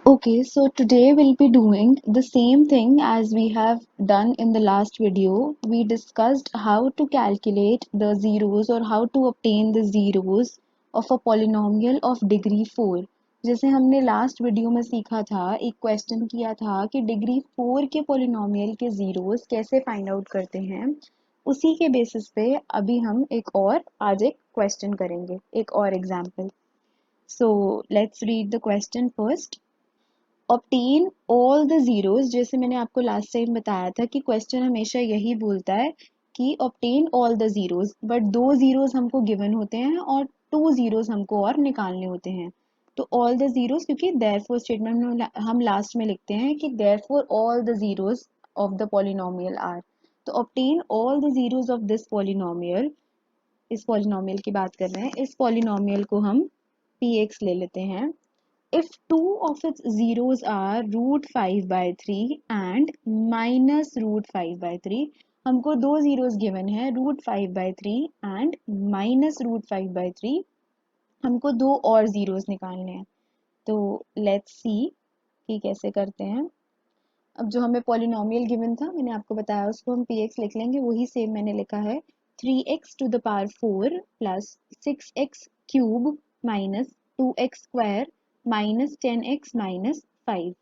Okay, so today we'll be doing the same thing as we have done in the last video. We discussed how to calculate the zeros or how to obtain the zeros of a polynomial of degree 4. जैसे हमने last video में सीखा था, एक question किया था कि degree 4 के पोलिनोमियल के जीरोस कैसे फाइंड आउट करते हैं। उसी के बेसिस पे अभी हम आज एक क्वेश्चन करेंगे, एक और example. So let's read the question first. Obtain all the zeros, जैसे मैंने आपको लास्ट टाइम बताया था कि क्वेश्चन हमेशा यही बोलता है कि obtain all the zeros, but दो जीरोस हमको गिवन होते हैं और टू जीरोस हमको और निकालने होते हैं। तो ऑल द जीरोस, क्योंकि देयरफॉर स्टेटमेंट में हम लास्ट में लिखते हैं कि therefore all the zeros of the polynomial are. तो obtain all the zeros of this polynomial, इस पॉलिनोमियल की बात कर रहे हैं, इस पॉलिनोमियल को हम px ले लेते हैं। If two of its zeros are root 5 by 3 and minus root 5 by 3, हमको दो zeros given है root 5 by 3 and minus root 5 by 3, हमको दो और zeros निकालने हैं। तो let's see कि कैसे करते हैं। अब जो हमें polynomial given था, मैंने आपको बताया, उसको हम px लिख लेंगे। वही सेम मैंने लिखा है 3x to the power 4 plus 6x cube minus 2x square minus 10x minus 5।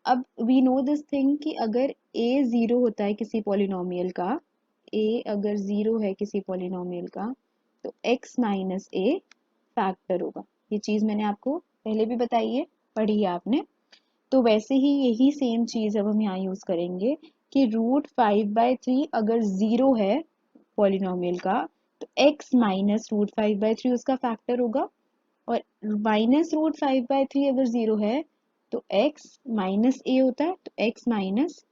अब वी नो दिस थिंग कि अगर a जीरो होता है किसी पॉलिनोमियल का, a अगर जीरो है किसी पॉलिनोमियल का, तो x माइनस a फैक्टर होगा। ये चीज मैंने आपको पहले भी बताई है, पढ़ी है आपने। तो वैसे ही यही सेम चीज अब हम यहाँ यूज करेंगे कि रूट 5/3 अगर जीरो है पॉलिनोमियल का, तो x माइनस रूट 5/3 उसका फैक्टर होगा। और माइनस रूट 5/3 अगर जीरो है तो x माइनस a होता है, तो x माइनस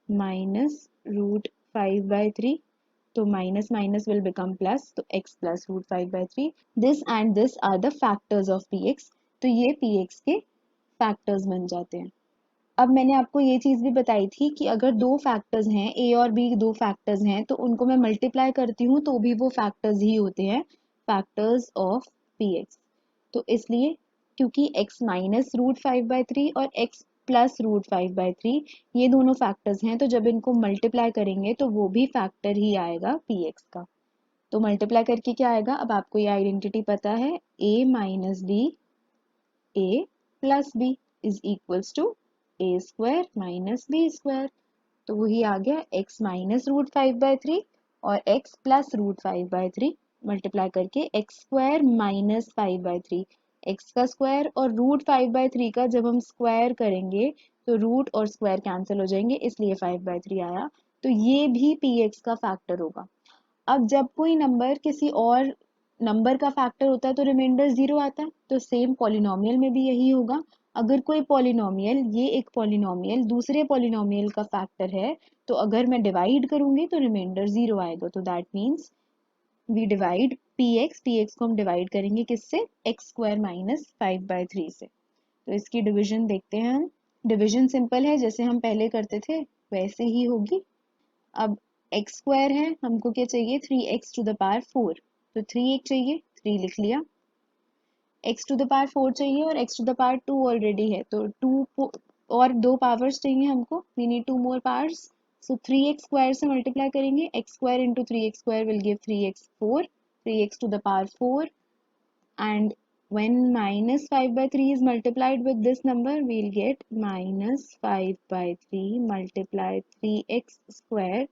माइनस रूट 5/3, तो minus minus will become plus, तो x plus root 5/3। This and this are the factors of px। तो ये px के फैक्टर्स बन जाते हैं। अब मैंने आपको ये चीज भी बताई थी कि अगर दो फैक्टर्स हैं, a और b दो फैक्टर्स हैं, तो उनको मैं मल्टीप्लाई करती हूँ तो भी वो फैक्टर्स ही होते हैं, फैक्टर्स ऑफ px। तो इसलिए क्योंकि x माइनस रूट 5/3 और x प्लस रूट 5/3 ये दोनों फैक्टर्स हैं, तो जब इनको मल्टीप्लाई करेंगे तो वो भी फैक्टर ही आएगा px का। तो मल्टीप्लाई करके क्या आएगा, अब आपको ये आइडेंटिटी पता है, a minus b a plus b is equals to a square minus b square. तो वही आ गया x माइनस रूट 5/3 और x प्लस रूट 5/3 मल्टीप्लाई करके x स्क्वायर माइनस 5/3, x का स्क्वायर और रूट 5/3 का जब हम स्क्वायर करेंगे तो रूट और स्क्वायर कैंसिल हो जाएंगे, इसलिए 5/3 आया। तो ये भी px का फैक्टर होगा। अब जब कोई नंबर किसी और नंबर का फैक्टर होता है तो रिमाइंडर जीरो आता है, तो सेम पॉलिनोमियल में भी यही होगा। अगर कोई पॉलिनोमियल, ये एक पॉलिनोमियल दूसरे पॉलिनोमियल का फैक्टर है, तो अगर मैं डिवाइड करूंगी तो रिमाइंडर जीरो आएगा। तो that means we divide px को हम डिवाइड करेंगे किससे, एक्स स्क्वायर माइनस 5/3 से। तो इसकी डिवीजन देखते हैं हम। डिवीजन सिंपल है, जैसे हम पहले करते थे वैसे ही होगी। अब एक्स स्क्वायर है, हमको क्या चाहिए, 3x टू द पावर 4, तो 3 एक चाहिए, 3 लिख लिया। x टू द पावर 4 चाहिए और x to the power 2 already है, तो 2 और दो पावर्स चाहिए हमको, we need 2 more powers. So 3x square से मल्टीप्लाई करेंगे, x square into 3x square will give 3x 4, 3x to the power 4, and when minus 5/3 is multiplied with this number, we'll get minus 5/3 multiply 3x square.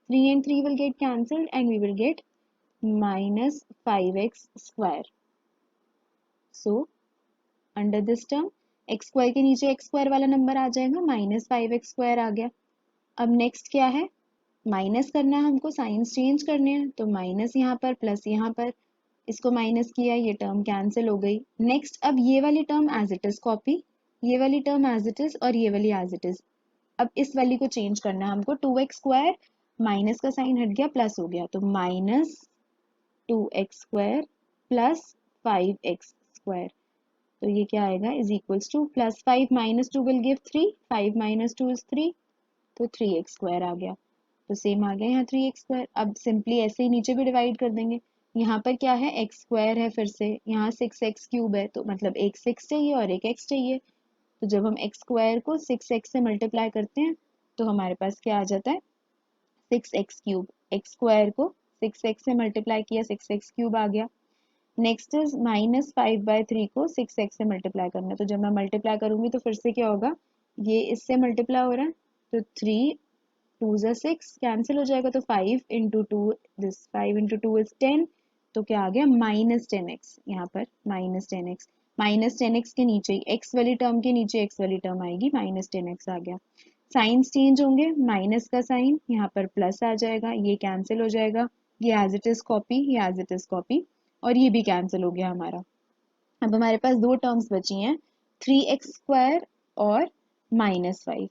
3 and 3 will get cancelled and we will get minus 5x square. So under this term x square के नीचे x square वाला number आ जाएगा, minus 5x square आ गया। अब next क्या है, minus करना है हमको, साइंस चेंज करने हैं, तो माइनस यहाँ पर प्लस यहाँ पर, इसको माइनस किया, ये टर्म कैंसिल हो गई। नेक्स्ट अब ये वाली term as it is copy, ये वाली टर्म एज इट इज और ये वाली एज इट इज। अब इस वाली को चेंज करना है हमको, 2x स्क्वायर, माइनस का साइन हट गया, प्लस हो गया, तो minus 2x square plus 5x square. तो ये क्या आएगा, is equals two plus 5 minus 2 will give 3, 5 minus 2 is 3, तो 3x स्क्वायर आ गया। तो सेम आ गया यहाँ 3x स्क्वायर। अब सिंपली ऐसे ही नीचे भी डिवाइड कर देंगे। यहाँ पर क्या है, x स्क्वायर है, फिर से यहाँ 6x क्यूब है, तो मतलब एक 6 चाहिए और एक x चाहिए। तो जब हम एक्स स्क्वायर को 6x से मल्टीप्लाई करते हैं तो हमारे पास क्या आ जाता है 6x क्यूब। एक्स स्क्वायर को 6x से मल्टीप्लाई किया 6x क्यूब आ गया। नेक्स्ट इज -5/3 को 6x से मल्टीप्लाई करना है, तो जब मैं मल्टीप्लाई करूंगी तो फिर से क्या होगा, ये इससे मल्टीप्लाई हो रहा है तो 3 2 ज़ा 6 कैंसिल हो जाएगा, तो 5 into two, this 5 into two is 10, तो क्या आ गया -10x, यहाँ पर -10x। -10x के नीचे x वाली टर्म के नीचे x वाली टर्म आएगी, -10x आ गया। साइंस चेंज होंगे, माइनस का साइन यहाँ पर प्लस आ जाएगा, ये कैंसिल हो जाएगा, ये एज इट इज कॉपी, ये एज इट इज कॉपी, और ये भी कैंसिल हो गया हमारा। अब हमारे पास दो टर्म्स बची हैं, 3x² और -5।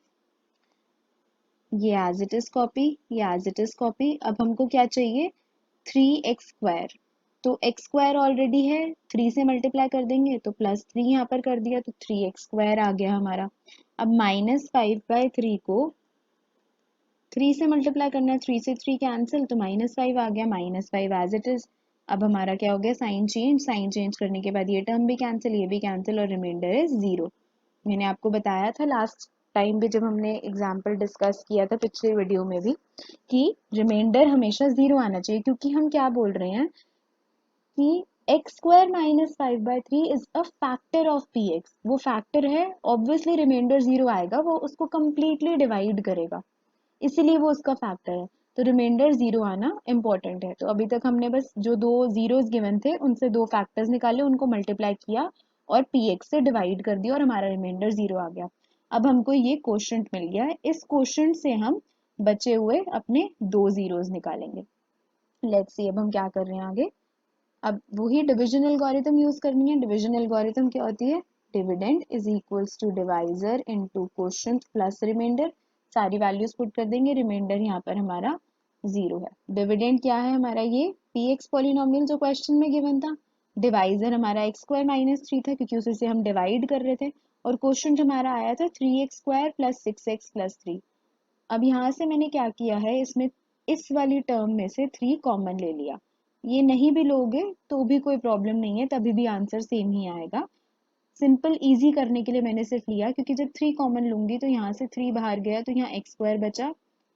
ये एज इट इज कॉपी, ये एज इट इज कॉपी। अब हमको क्या चाहिए 3x², तो x² ऑलरेडी है, 3 से मल्टीप्लाई कर देंगे तो +3 यहाँ पर कर दिया तो 3x² आ गया हमारा। अब -5/3 को 3 से मल्टीप्लाई करना है, 3 से 3 कैंसिल, तो -5 आ गया, -5 एज इट इज। अब हमारा क्या हो गया साइन चेंज, साइन चेंज करने के बाद ये टर्म भी कैंसिल, ये भी कैंसिल, और रिमाइंडर इज 0। मैंने आपको बताया था लास्ट टाइम भी जब हमने एग्जाम्पल डिस्कस किया था पिछले वीडियो में भी कि रिमाइंडर हमेशा 0 आना चाहिए, क्योंकि हम क्या बोल रहे हैं कि x² - 5/3 is a factor of px, वो फैक्टर है, ऑब्वियसली रिमाइंडर 0 आएगा, वो उसको कंप्लीटली डिवाइड करेगा, इसीलिए वो उसका फैक्टर है, तो रिमाइंडर 0 आना इंपॉर्टेंट है। तो अभी तक हमने बस जो दो जीरोस गिवन थे उनसे दो फैक्टर्स निकाले, उनको मल्टीप्लाई किया और px से डिवाइड कर दिया और हमारा रिमाइंडर 0 आ गया। अब हमको ये क्वोशंट मिल गया है, इस क्वोशंट से हम बचे हुए अपने दो जीरोस निकालेंगे। लेट्स सी अब हम क्या कर रहे हैं आगे। अब वही डिवीजन एल्गोरिथम यूज करनी है। डिवीजन एल्गोरिथम क्या होती है, dividend is equals to divisor into quotient plus remainder. सारी वैल्यूज पुट कर देंगे, रिमाइंडर यहाँ पर हमारा 0 है। डिविडेंड क्या है हमारा, ये px पॉलिनोमियल जो क्वेश्चन में गिवन था, डिवाइजर हमारा x² - 3 था क्योंकि उसे से हम डिवाइड कर रहे थे, और क्वोशंट हमारा आया था 3x² + 6x + 3। अब यहाँ से मैंने क्या किया है, इसमें इस वाली टर्म में से 3 कॉमन ले लिया। ये नहीं भी लोगे तो भी कोई प्रॉब्लम नहीं है, तभी भी आंसर सेम ही आएगा। सिंपल इजी करने के लिए मैंने सिर्फ लिया, क्योंकि जब 3 कॉमन लूंगी तो यहाँ से 3 बाहर गया तो यहाँ x² बचा,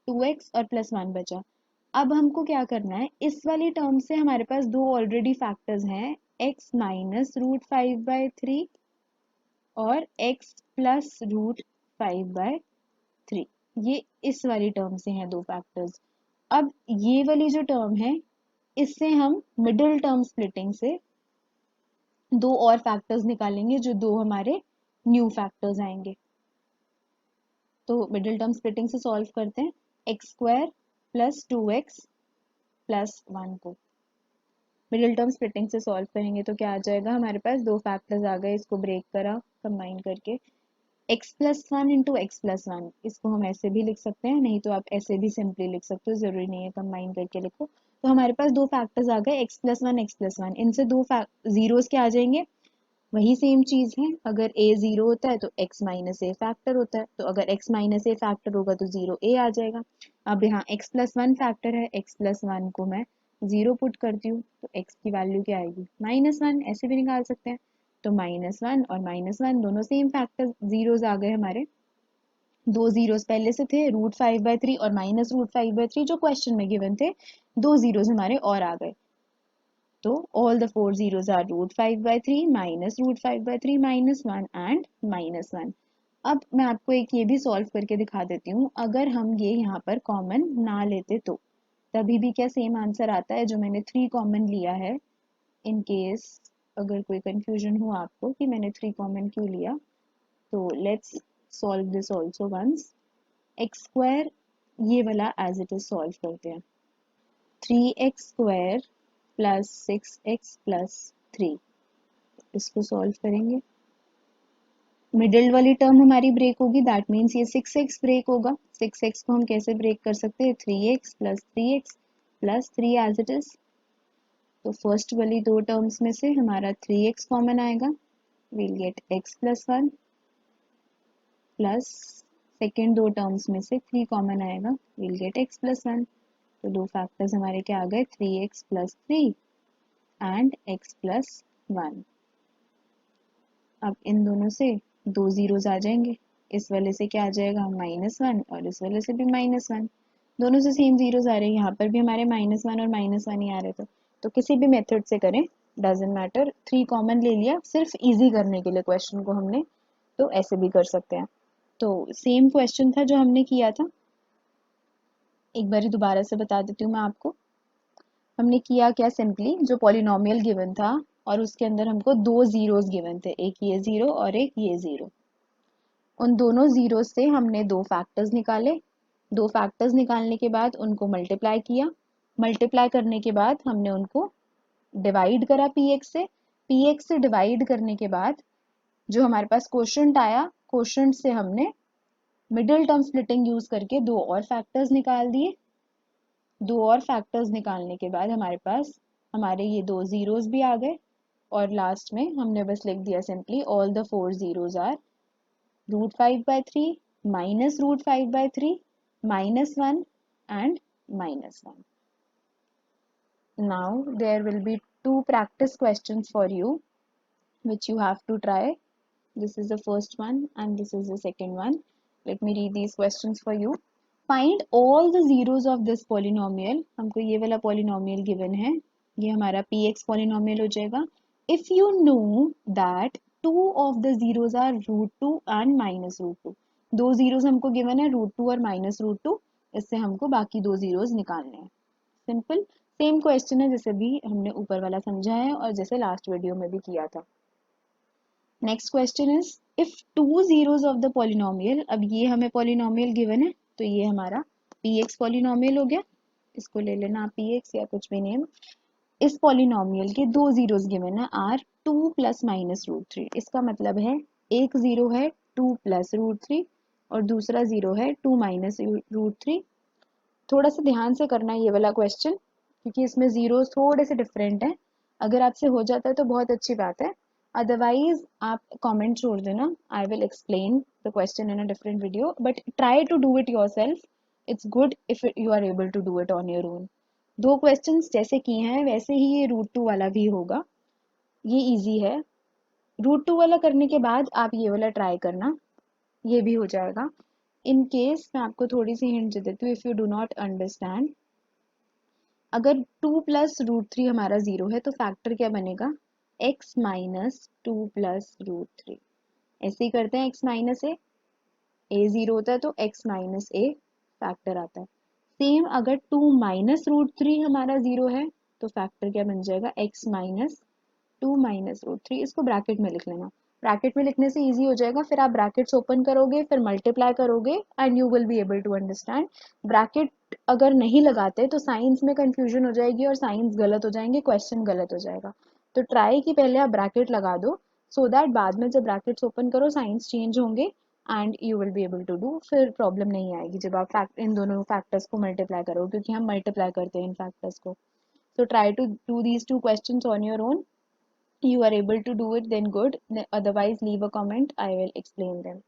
2x और +1 बचा। अब हमको क्या करना है, इस वाली टर्म से हमारे पास दो ऑलरेडी फैक्टर्स हैं, x - √5/3 और x + √5/3। ये इस वाली टर्म से हैं दो फैक्टर्स। अब ये वाली जो टर्म है, इससे हम मिडिल टर्म स्प्लिटिंग से दो और फैक्टर्स निकालेंगे, जो दो हमारे न्यू फैक्टर्स आएंगे। तो मिडिल टर्म स्प्लिटिंग से सॉल्व करते हैं, x² + 2x + 1 को मिडिल टर्म स्प्लिटिंग से सॉल्व करेंगे तो क्या आ जाएगा, हमारे पास दो फैक्टर्स आ गए, इसको ब्रेक करा कंबाइन करके, x + 1 × x + 1, इसको हम ऐसे भी लिख सकते हैं, नहीं तो आप ऐसे भी सिंपली लिख सकते हो, जरूरी नहीं है कंबाइन करके लिखो। तो हमारे पास दो फैक्टर्स आ गए, x + 1 x + 1, इनसे दो जीरोस क्या आ जाएंगे, वही सेम चीज है, अगर a 0 होता है तो x - a फैक्टर होता है, तो अगर x - a फैक्टर होगा तो 0 a आ जाएगा। अब यहाँ x + 1 फैक्टर है, x + 1 को मैं 0 पुट करती हूँ तो x की वैल्यू क्या आएगी -1, ऐसे भी निकाल सकते हैं। तो -1 और -1 दोनों सेम फैक्टर जीरोस आ गए हमारे, दो जीरोस पहले से थे √5/3 और -√5/3 जो क्वेश्चन में गिवन थे, दो जीरोस हमारे और आ गए। तो all the four zeros are √5/3 -√5/3 -1 and -1। अब मैं आपको एक ये भी सॉल्व करके दिखा देती हूँ, अगर हम ये यहाँ पर कॉमन ना लेते तो तभी भी क्या सेम आंसर आता है, जो मैंने 3 कॉमन लिया है। इन केस अगर कोई कंफ्यूजन हो आपको कि मैंने 3 कॉमन क्यों लिया, तो let's solve this also once. x² ये वाला एज इट इज सॉल्व करते हैं, 3x² + 6x + 3, इसको सॉल्व करेंगे, मिडिल वाली टर्म हमारी ब्रेक होगी, दैट मीन्स ये 6x ब्रेक होगा। 6x को हम कैसे ब्रेक कर सकते हैं, 3x + 3x + 3 as it is. तो फर्स्ट वाली दो टर्म्स में से हमारा 3x कॉमन आएगा, we'll get x + 1, plus second दो टर्म्स में से 3 कॉमन आएगा, we'll get x + 1। तो दो फैक्टर्स हमारे क्या आ गए, 3x + 3 एंड x + 1। अब इन दोनों से दो जीरोस आ जाएंगे, इस वाले से क्या आ जाएगा -1 और इस वाले से भी -1, दोनों से सेम जीरोस आ रहे हैं, यहाँ पर भी हमारे -1 और -1 ही आ रहे थे। तो किसी भी मेथड से करें डजेंट मैटर, 3 कॉमन ले लिया सिर्फ इजी करने के लिए क्वेश्चन को हमने, तो ऐसे भी कर सकते हैं। तो सेम क्वेश्चन था जो हमने किया था, एक बार दोबारा से बता देती हूँ मैं आपको। हमने किया क्या, सिंपली जो पॉलिनोमियल गिवन था और उसके अंदर हमको दो जीरोस गिवन थे, एक ये जीरो और एक ये जीरो, उन दोनों जीरो से हमने दो फैक्टर्स निकाले, दो फैक्टर्स निकालने के बाद उनको मल्टीप्लाई किया, मल्टीप्लाई करने के बाद हमने उनको डिवाइड करा px से, px से डिवाइड करने के बाद जो हमारे पास क्वोशंट आया, क्वोशंट से हमने मिडिल टर्म स्प्लिटिंग यूज करके दो और फैक्टर्स निकाल दिए, दो और फैक्टर्स निकालने के बाद हमारे पास हमारे ये दो जीरोस भी आ गए, और लास्ट में हमने बस लिख दिया simply all the four zeros are √5/3 -√5/3 -1 and -1. Now there will be two practice questions for you which you have to try. This is the first one and this is the second one. Let me read these questions for you. Find all the zeros of this polynomial. हमको ये वाला polynomial given है, ये हमारा px polynomial हो जाएगा. If you know that two of the zeros are √2 and -√2. दो zeros हमको given है √2 और -√2, इससे हमको बाकी दो zeros निकालने हैं. सिंपल सेम क्वेश्चन है जैसे भी हमने ऊपर वाला समझा है और जैसे लास्ट वीडियो में भी किया था. Next question is if two zeros of the polynomial, अब ये हमें पॉलिनोमियल गिवन है तो ये हमारा px पॉलिनोमियल हो गया, इसको ले लेना आप px या कुछ भी नेम. इस पॉलिनोमियल के दो जीरोस गिवन है आर 2 + -√3, इसका मतलब है एक जीरो है 2 + √3 और दूसरा जीरो है 2 - √3. थोड़ा सा ध्यान से करना ये वाला क्वेश्चन क्योंकि इसमें जीरोस थोड़े से डिफरेंट हैं, अगर आपसे हो जाता है तो बहुत अच्छी बात है, अदरवाइज आप कमेंट छोड़ देना, I will explain the question in a different video, but try to do it yourself, it's good if you are able to do it on your own. दो क्वेश्चंस जैसे किए हैं वैसे ही ये √2 वाला भी होगा, ये इजी है. √2 वाला करने के बाद आप ये वाला ट्राई करना, ये भी हो जाएगा. इन केस मैं आपको थोड़ी सी हिंट दे देती हूँ, if you do not understand, अगर 2 + √3 हमारा जीरो है तो फैक्टर क्या बनेगा, x - 2 + √3. ऐसे ही करते हैं, x - a जीरो होता है तो x - a फैक्टर आता है. सेम अगर 2 - √3 हमारा जीरो है तो फैक्टर क्या बन जाएगा, x - 2 - √3. इसको ब्रैकेट में लिख लेना, ब्रैकेट में लिखने से इजी हो जाएगा, फिर आप ब्रैकेट्स ओपन करोगे फिर मल्टीप्लाई करोगे and you will be able to understand. Bracket अगर नहीं लगाते तो साइंस में कंफ्यूजन हो जाएगी और साइंस गलत हो जाएंगे, क्वेश्चन गलत हो जाएगा. तो ट्राई कि पहले आप ब्रैकेट लगा दो सो दैट बाद में जब ब्रैकेट्स ओपन करो साइंस चेंज होंगे and you will be able to do, फिर प्रॉब्लम नहीं आएगी जब आप इन दोनों फैक्टर्स को मल्टीप्लाई करो, क्योंकि हम मल्टीप्लाई करते हैं इन फैक्टर्स को. So try to do these two questions on your own. You are able to do it, then good. Otherwise, leave a comment. I will explain them.